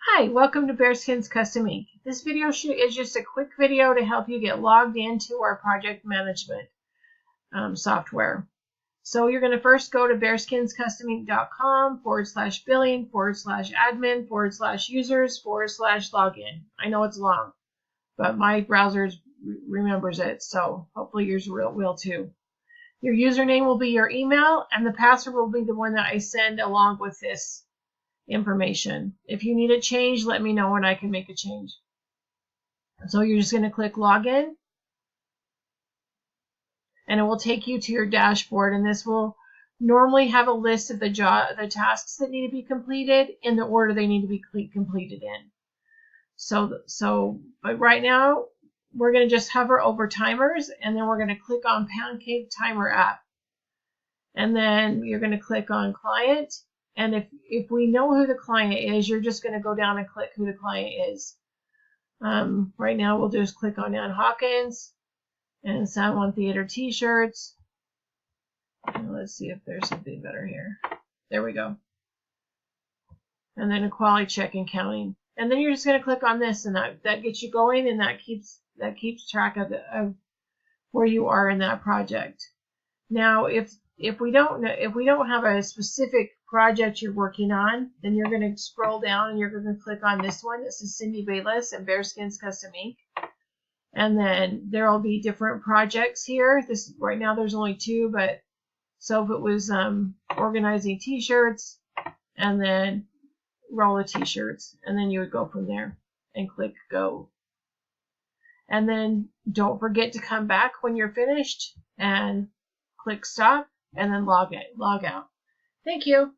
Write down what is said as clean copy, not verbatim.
Hi, welcome to Bearskins Custom Ink. This video is just a quick video to help you get logged into our project management software. So you're going to first go to bearskinscustomink.com/billing/admin/users/login. I know it's long, but my browser remembers it, so hopefully yours will too. Your username will be your email, and the password will be the one that I send along with this information. If you need a change, let me know and I can make a change. So you're just going to click login, and it will take you to your dashboard, and this will normally have a list of the tasks that need to be completed in the order they need to be completed in. But right now we're going to just hover over timers, and then we're going to click on Pancake Timer app, and then you're going to click on client. And if we know who the client is, you're just going to go down and click who the client is. Right now, we'll just click on Ann Hawkins and San Juan Theater T-shirts. Let's see if there's something better here. There we go. And then a quality check and counting. And then you're just going to click on this, and that gets you going, and that keeps track of where you are in that project. Now, if we don't have a specific project you're working on, then you're going to scroll down and you're going to click on this one. This is Cindy Bayless and Bearskins Custom Ink. And then there will be different projects here. Right now there's only 2, but so if it was organizing t-shirts and then roll of t-shirts, and then you would go from there and click go. And then don't forget to come back when you're finished and click stop and then log out. Thank you.